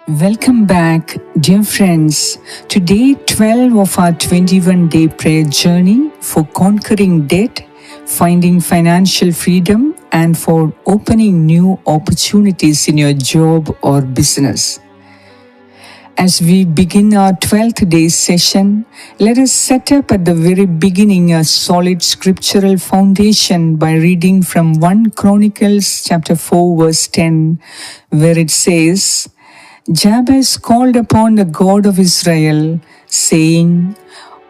Welcome back, dear friends, to day 12 of our 21-day prayer journey for conquering debt, finding financial freedom, and for opening new opportunities in your job or business. As we begin our 12th day session, let us set up at the very beginning a solid scriptural foundation by reading from 1 Chronicles chapter 4 verse 10, where it says, Jabez called upon the God of Israel, saying,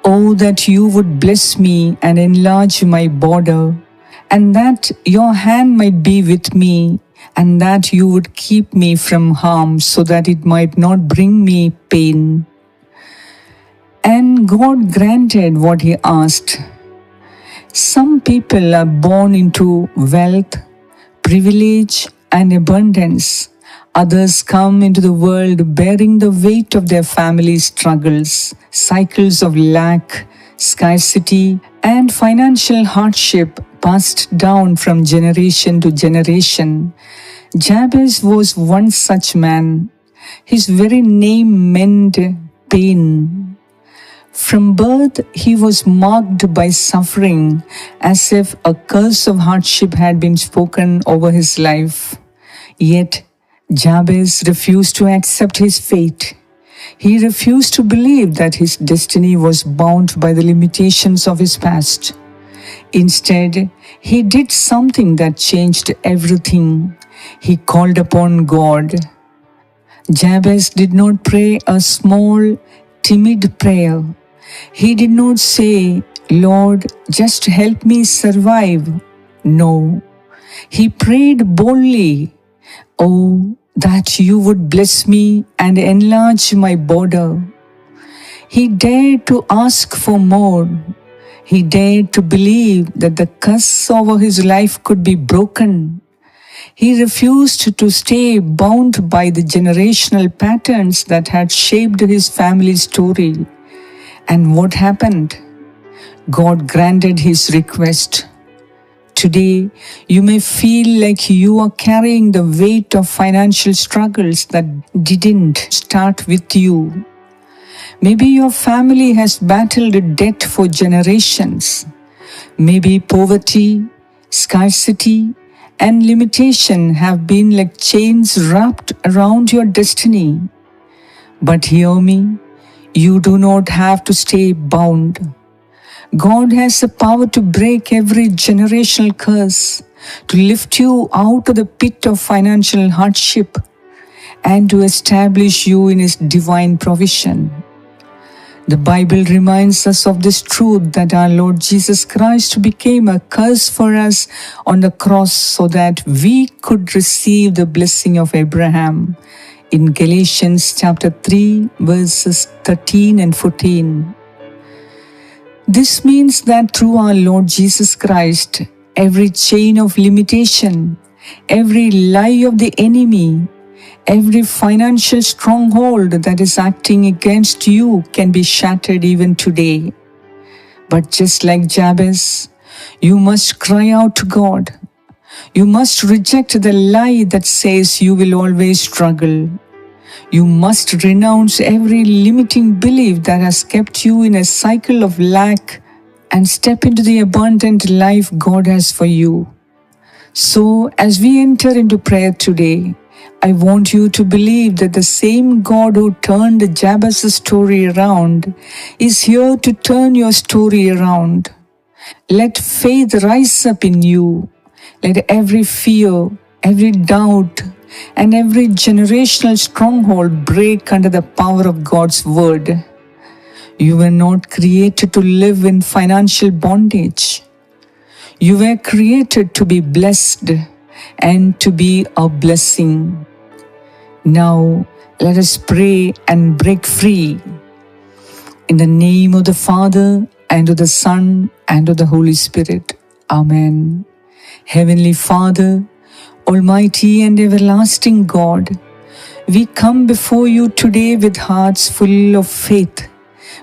Oh, that you would bless me and enlarge my border, and that your hand might be with me, and that you would keep me from harm, so that it might not bring me pain. And God granted what he asked. Some people are born into wealth, privilege, and abundance. Others come into the world bearing the weight of their family's struggles, cycles of lack, scarcity, and financial hardship passed down from generation to generation. Jabez was one such man. His very name meant pain. From birth, he was marked by suffering, as if a curse of hardship had been spoken over his life. Yet, Jabez refused to accept his fate. He refused to believe that his destiny was bound by the limitations of his past. Instead, he did something that changed everything. He called upon God. Jabez did not pray a small, timid prayer. He did not say, Lord, just help me survive. No, he prayed boldly, Oh, that you would bless me and enlarge my border. He dared to ask for more. He dared to believe that the curse over his life could be broken. He refused to stay bound by the generational patterns that had shaped his family's story. And what happened? God granted his request. Today, you may feel like you are carrying the weight of financial struggles that didn't start with you. Maybe your family has battled debt for generations. Maybe poverty, scarcity, and limitation have been like chains wrapped around your destiny. But hear me, you do not have to stay bound. God has the power to break every generational curse, to lift you out of the pit of financial hardship, and to establish you in His divine provision. The Bible reminds us of this truth that our Lord Jesus Christ became a curse for us on the cross so that we could receive the blessing of Abraham in Galatians chapter 3 verses 13 and 14. This means that through our Lord Jesus Christ, every chain of limitation, every lie of the enemy, every financial stronghold that is acting against you can be shattered even today. But just like Jabez, you must cry out to God. You must reject the lie that says you will always struggle. You must renounce every limiting belief that has kept you in a cycle of lack and step into the abundant life God has for you. So, as we enter into prayer today, I want you to believe that the same God who turned Jabez's story around is here to turn your story around. Let faith rise up in you. Let every fear, every doubt, and every generational stronghold break under the power of God's word. You were not created to live in financial bondage. You were created to be blessed and to be a blessing. Now, let us pray and break free. In the name of the Father, and of the Son, and of the Holy Spirit. Amen. Heavenly Father, Almighty and everlasting God, we come before you today with hearts full of faith,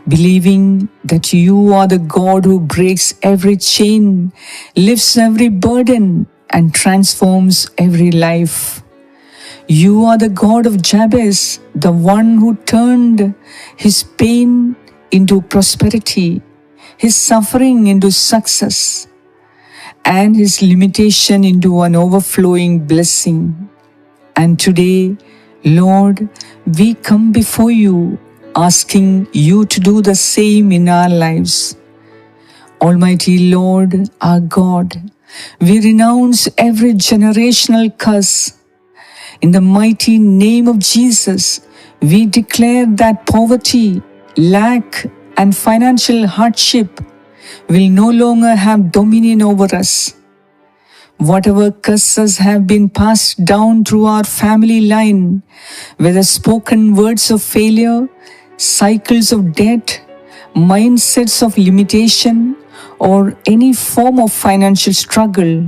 believing that you are the God who breaks every chain, lifts every burden, and transforms every life. You are the God of Jabez, the one who turned his pain into prosperity, his suffering into success, and his limitation into an overflowing blessing. And today, Lord, we come before you, asking you to do the same in our lives. Almighty Lord, our God, we renounce every generational curse. In the mighty name of Jesus, we declare that poverty, lack, and financial hardship will no longer have dominion over us. Whatever curses have been passed down through our family line, whether spoken words of failure, cycles of debt, mindsets of limitation, or any form of financial struggle,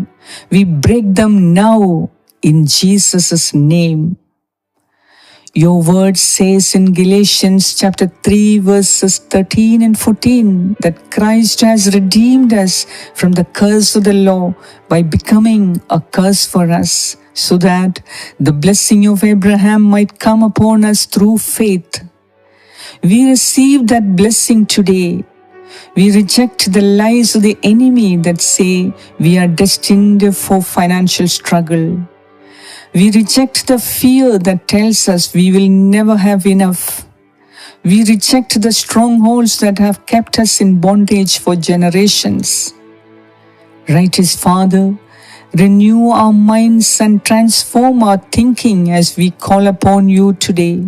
we break them now in Jesus' name. Your word says in Galatians chapter 3 verses 13 and 14 that Christ has redeemed us from the curse of the law by becoming a curse for us, so that the blessing of Abraham might come upon us through faith. We receive that blessing today. We reject the lies of the enemy that say we are destined for financial struggle. We reject the fear that tells us we will never have enough. We reject the strongholds that have kept us in bondage for generations. Righteous Father, renew our minds and transform our thinking as we call upon you today.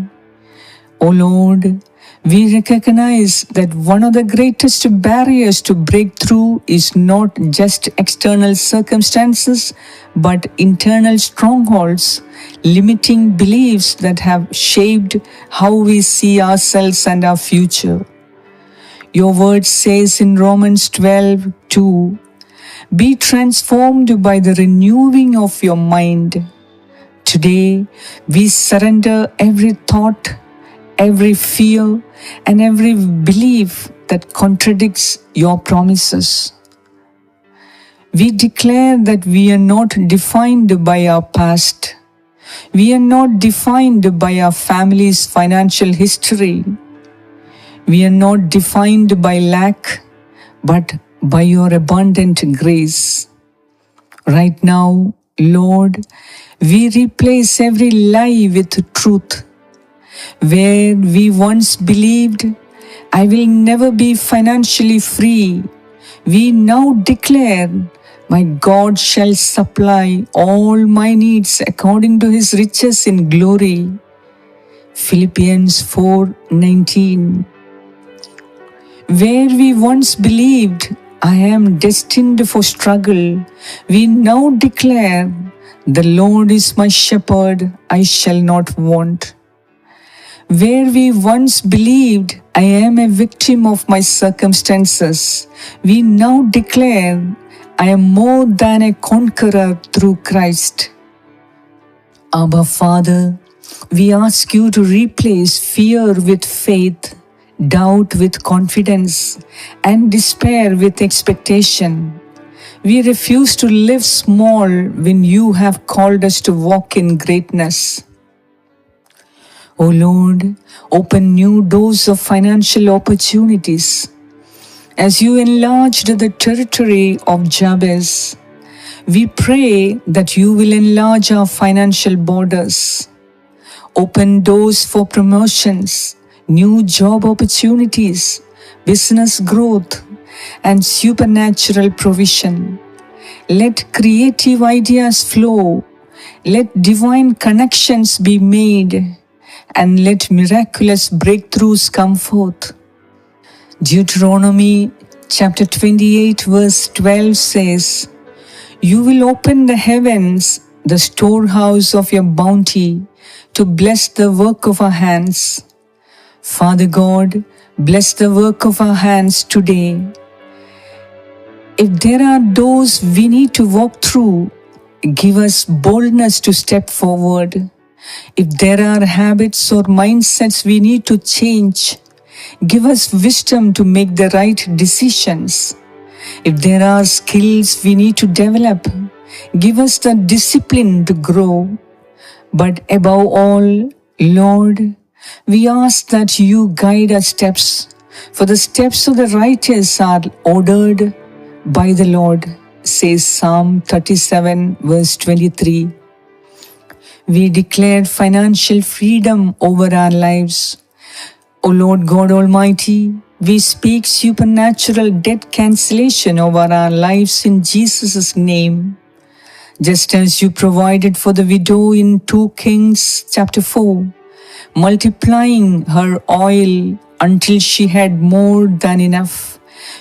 O Lord, we recognize that one of the greatest barriers to breakthrough is not just external circumstances, but internal strongholds, limiting beliefs that have shaped how we see ourselves and our future. Your word says in Romans 12:2, "Be transformed by the renewing of your mind." Today, we surrender every thought, every fear, and every belief that contradicts your promises. We declare that we are not defined by our past. We are not defined by our family's financial history. We are not defined by lack, but by your abundant grace. Right now, Lord, we replace every lie with truth. Where we once believed, I will never be financially free, we now declare, my God shall supply all my needs according to his riches in glory. Philippians 4:19. Where we once believed, I am destined for struggle, we now declare, the Lord is my shepherd, I shall not want. Where we once believed, I am a victim of my circumstances, we now declare, I am more than a conqueror through Christ. Abba Father, we ask you to replace fear with faith, doubt with confidence, and despair with expectation. We refuse to live small when you have called us to walk in greatness. O Lord, open new doors of financial opportunities. As you enlarged the territory of Jabez, we pray that you will enlarge our financial borders. Open doors for promotions, new job opportunities, business growth, and supernatural provision. Let creative ideas flow. Let divine connections be made. And let miraculous breakthroughs come forth. Deuteronomy chapter 28 verse 12 says, "You will open the heavens, the storehouse of your bounty, to bless the work of our hands." Father God, bless the work of our hands today. If there are doors we need to walk through, give us boldness to step forward. If there are habits or mindsets we need to change, give us wisdom to make the right decisions. If there are skills we need to develop, give us the discipline to grow. But above all, Lord, we ask that you guide our steps, for the steps of the righteous are ordered by the Lord, says Psalm 37, verse 23. We declare financial freedom over our lives. O Lord God Almighty, we speak supernatural debt cancellation over our lives in Jesus' name. Just as you provided for the widow in 2 Kings chapter 4, multiplying her oil until she had more than enough,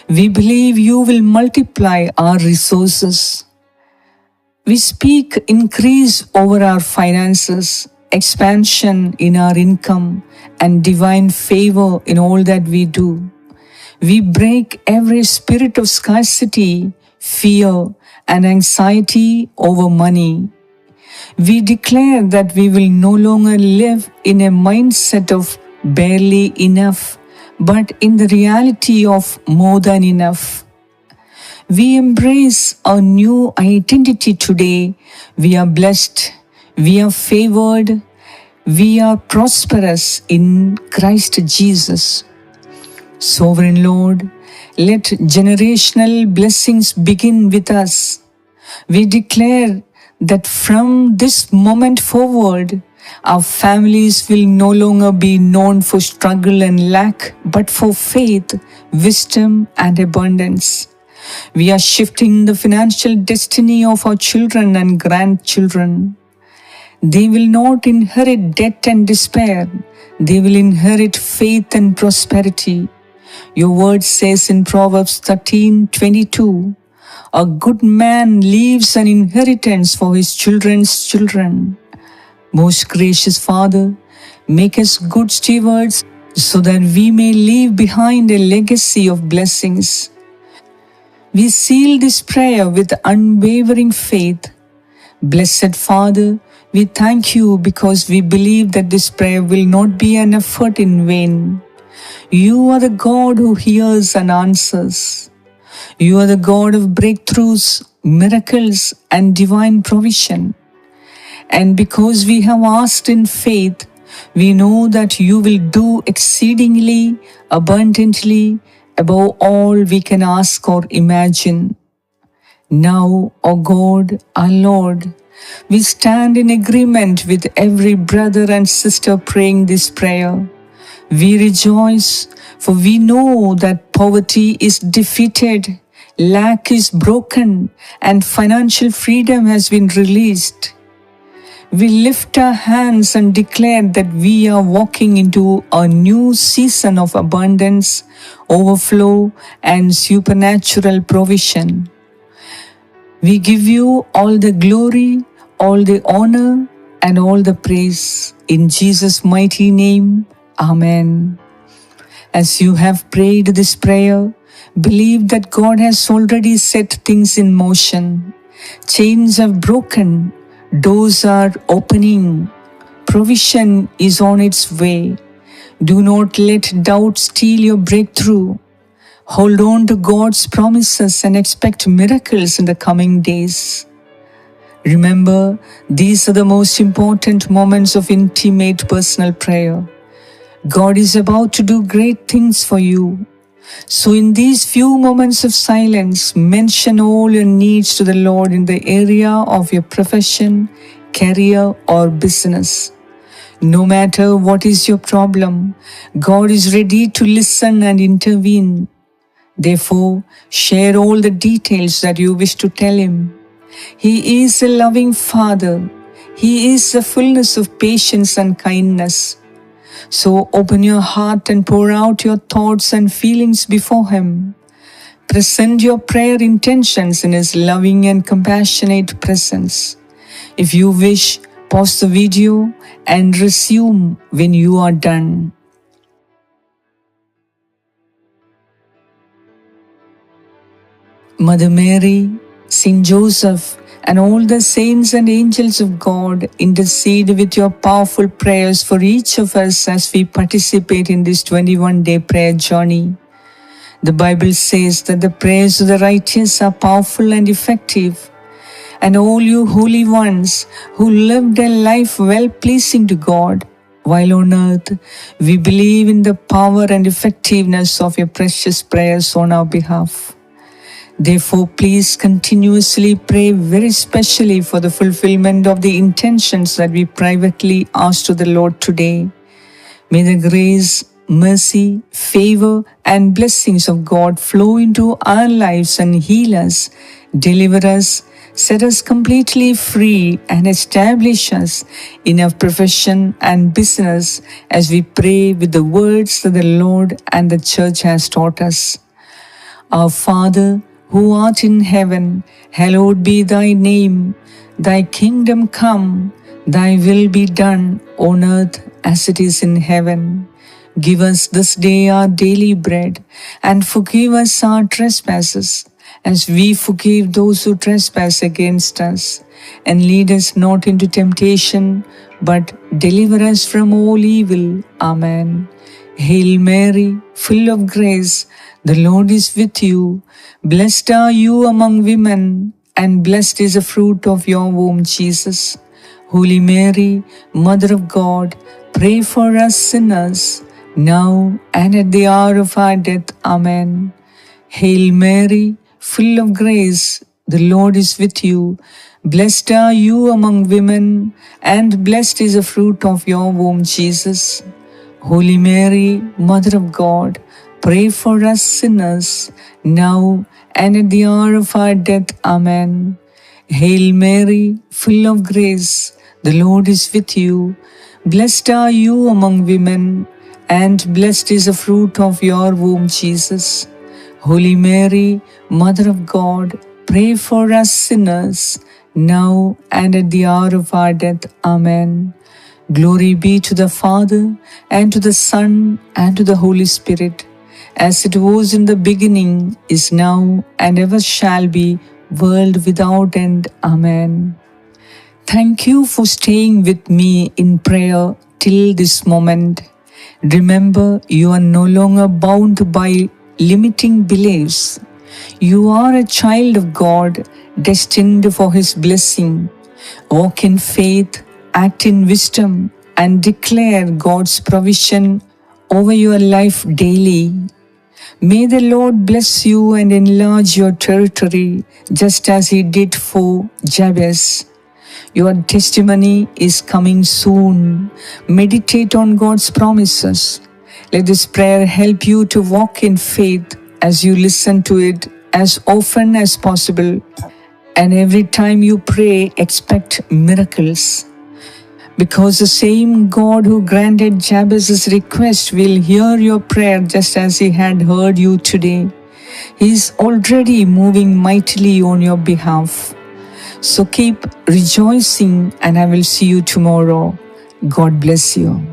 we believe you will multiply our resources. We speak increase over our finances, expansion in our income, and divine favor in all that we do. We break every spirit of scarcity, fear, and anxiety over money. We declare that we will no longer live in a mindset of barely enough, but in the reality of more than enough. We embrace a new identity today. We are blessed, we are favored, we are prosperous in Christ Jesus. Sovereign Lord, let generational blessings begin with us. We declare that from this moment forward, our families will no longer be known for struggle and lack, but for faith, wisdom, and abundance. We are shifting the financial destiny of our children and grandchildren. They will not inherit debt and despair. They will inherit faith and prosperity. Your word says in Proverbs 13:22, a good man leaves an inheritance for his children's children. Most gracious Father, make us good stewards so that we may leave behind a legacy of blessings. We seal this prayer with unwavering faith. Blessed Father, we thank you because we believe that this prayer will not be an effort in vain. You are the God who hears and answers. You are the God of breakthroughs, miracles, and divine provision. And because we have asked in faith, we know that you will do exceedingly, abundantly, above all we can ask or imagine. Now, O God, our Lord, we stand in agreement with every brother and sister praying this prayer. We rejoice, for we know that poverty is defeated, lack is broken, and financial freedom has been released. We lift our hands and declare that we are walking into a new season of abundance, overflow, and supernatural provision. We give you all the glory, all the honor, and all the praise. In Jesus' mighty name, Amen. As you have prayed this prayer, believe that God has already set things in motion. Chains have broken, doors are opening, provision is on its way. Do not let doubt steal your breakthrough. Hold on to God's promises and expect miracles in the coming days. Remember, these are the most important moments of intimate personal prayer. God is about to do great things for you. So in these few moments of silence, mention all your needs to the Lord in the area of your profession, career, or business. No matter what is your problem, God is ready to listen and intervene. Therefore, share all the details that you wish to tell Him. He is a loving Father. He is the fullness of patience and kindness. So open your heart and pour out your thoughts and feelings before Him. Present your prayer intentions in His loving and compassionate presence. If you wish, pause the video and resume when you are done. Mother Mary, Saint Joseph, and all the saints and angels of God, intercede with your powerful prayers for each of us as we participate in this 21-day prayer journey. The Bible says that the prayers of the righteous are powerful and effective. and all you holy ones who lived a life well pleasing to God while on earth. We believe in the power and effectiveness of your precious prayers on our behalf. Therefore, please continuously pray very specially for the fulfillment of the intentions that we privately ask to the Lord today. May the grace, mercy, favor, and blessings of God flow into our lives and heal us, deliver us, set us completely free, and establish us in our profession and business as we pray with the words that the Lord and the church has taught us. Our Father, who art in heaven, hallowed be thy name. Thy kingdom come, thy will be done on earth as it is in heaven. Give us this day our daily bread, and forgive us our trespasses, as we forgive those who trespass against us. And lead us not into temptation, but deliver us from all evil. Amen. Hail Mary, full of grace, the Lord is with you. Blessed are you among women, and blessed is the fruit of your womb, Jesus. Holy Mary, Mother of God, pray for us sinners, now and at the hour of our death. Amen. Hail Mary, full of grace, the Lord is with you. Blessed are you among women, and blessed is the fruit of your womb, Jesus. Holy Mary, Mother of God, pray for us sinners, now and at the hour of our death. Amen. Hail Mary, full of grace, the Lord is with you. Blessed are you among women, and blessed is the fruit of your womb, Jesus. Holy Mary, Mother of God, pray for us sinners, now and at the hour of our death. Amen. Glory be to the Father, and to the Son, and to the Holy Spirit, as it was in the beginning, is now, and ever shall be, world without end. Amen. Thank you for staying with me in prayer till this moment. Remember, you are no longer bound by limiting beliefs. You are a child of God, destined for His blessing. Walk in faith, act in wisdom, and declare God's provision over your life daily. May the Lord bless you and enlarge your territory, just as He did for Jabez. Your testimony is coming soon. Meditate on God's promises. Let this prayer help you to walk in faith as you listen to it as often as possible. And every time you pray, expect miracles. Because the same God who granted Jabez's request will hear your prayer just as He had heard you today. He is already moving mightily on your behalf. So keep rejoicing, and I will see you tomorrow. God bless you.